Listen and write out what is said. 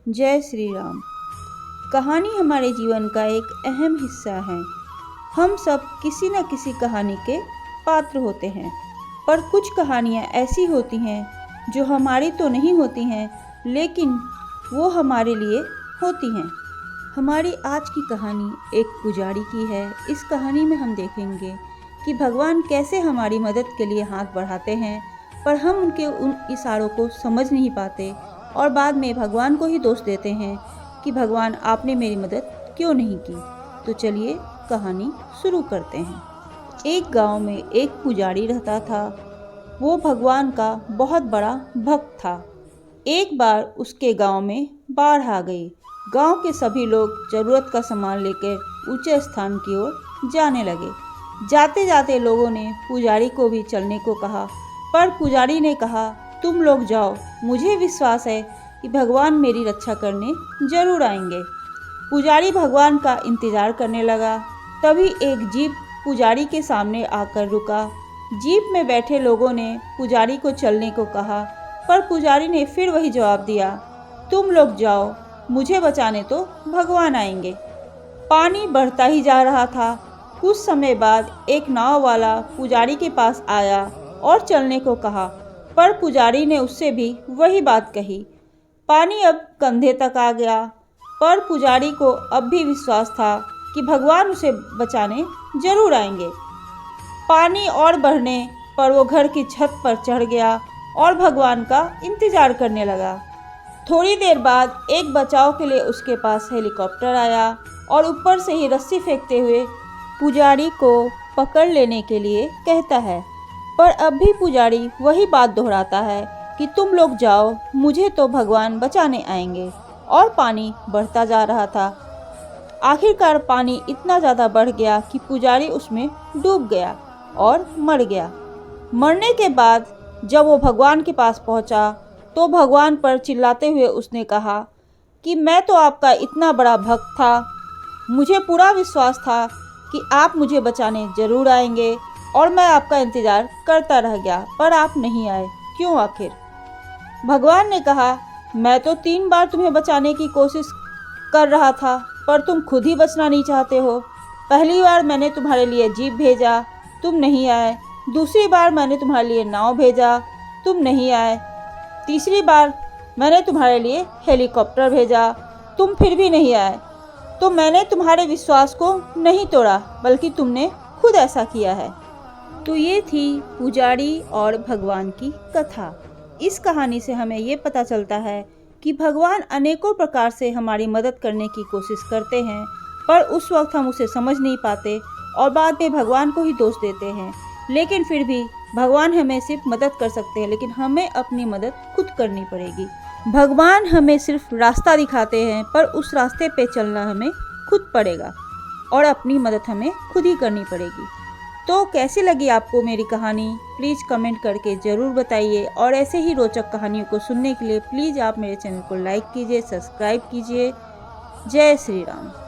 जय श्री राम। कहानी हमारे जीवन का एक अहम हिस्सा है। हम सब किसी न किसी कहानी के पात्र होते हैं, पर कुछ कहानियाँ ऐसी होती हैं जो हमारी तो नहीं होती हैं, लेकिन वो हमारे लिए होती हैं। हमारी आज की कहानी एक पुजारी की है। इस कहानी में हम देखेंगे कि भगवान कैसे हमारी मदद के लिए हाथ बढ़ाते हैं, पर हम उनके उन इशारों को समझ नहीं पाते और बाद में भगवान को ही दोष देते हैं कि भगवान आपने मेरी मदद क्यों नहीं की। तो चलिए कहानी शुरू करते हैं। एक गांव में एक पुजारी रहता था। वो भगवान का बहुत बड़ा भक्त था। एक बार उसके गांव में बाढ़ आ गई। गांव के सभी लोग जरूरत का सामान लेकर ऊंचे स्थान की ओर जाने लगे। जाते जाते लोगों ने पुजारी को भी चलने को कहा, पर पुजारी ने कहा, तुम लोग जाओ, मुझे विश्वास है कि भगवान मेरी रक्षा करने जरूर आएंगे। पुजारी भगवान का इंतजार करने लगा। तभी एक जीप पुजारी के सामने आकर रुका। जीप में बैठे लोगों ने पुजारी को चलने को कहा, पर पुजारी ने फिर वही जवाब दिया, तुम लोग जाओ, मुझे बचाने तो भगवान आएंगे। पानी बढ़ता ही जा रहा था। कुछ समय बाद एक नाव वाला पुजारी के पास आया और चलने को कहा, पर पुजारी ने उससे भी वही बात कही। पानी अब कंधे तक आ गया, पर पुजारी को अब भी विश्वास था कि भगवान उसे बचाने जरूर आएंगे। पानी और बढ़ने पर वो घर की छत पर चढ़ गया और भगवान का इंतजार करने लगा। थोड़ी देर बाद एक बचाव के लिए उसके पास हेलीकॉप्टर आया और ऊपर से ही रस्सी फेंकते हुए पुजारी को पकड़ लेने के लिए कहता है, पर अब भी पुजारी वही बात दोहराता है कि तुम लोग जाओ, मुझे तो भगवान बचाने आएंगे। और पानी बढ़ता जा रहा था। आखिरकार पानी इतना ज़्यादा बढ़ गया कि पुजारी उसमें डूब गया और मर गया। मरने के बाद जब वो भगवान के पास पहुंचा तो भगवान पर चिल्लाते हुए उसने कहा कि मैं तो आपका इतना बड़ा भक्त था, मुझे पूरा विश्वास था कि आप मुझे बचाने ज़रूर आएंगे और मैं आपका इंतज़ार करता रह गया, पर आप नहीं आए, क्यों आखिर? भगवान ने कहा, मैं तो 3 बार तुम्हें बचाने की कोशिश कर रहा था, पर तुम खुद ही बचना नहीं चाहते हो। पहली बार मैंने तुम्हारे लिए जीप भेजा, तुम नहीं आए। दूसरी बार मैंने तुम्हारे लिए नाव भेजा, तुम नहीं आए। तीसरी बार मैंने तुम्हारे लिए हेलीकॉप्टर भेजा, तुम फिर भी नहीं आए। तो मैंने तुम्हारे विश्वास को नहीं तोड़ा, बल्कि तुमने खुद ऐसा किया है। तो ये थी पुजारी और भगवान की कथा। इस कहानी से हमें ये पता चलता है कि भगवान अनेकों प्रकार से हमारी मदद करने की कोशिश करते हैं, पर उस वक्त हम उसे समझ नहीं पाते और बाद में भगवान को ही दोष देते हैं। लेकिन फिर भी भगवान हमें सिर्फ मदद कर सकते हैं, लेकिन हमें अपनी मदद खुद करनी पड़ेगी। भगवान हमें सिर्फ रास्ता दिखाते हैं, पर उस रास्ते पे चलना हमें खुद पड़ेगा और अपनी मदद हमें खुद ही करनी पड़ेगी। तो कैसी लगी आपको मेरी कहानी? प्लीज़ कमेंट करके ज़रूर बताइए और ऐसे ही रोचक कहानियों को सुनने के लिए प्लीज़ आप मेरे चैनल को लाइक कीजिए, सब्सक्राइब कीजिए। जय श्री राम।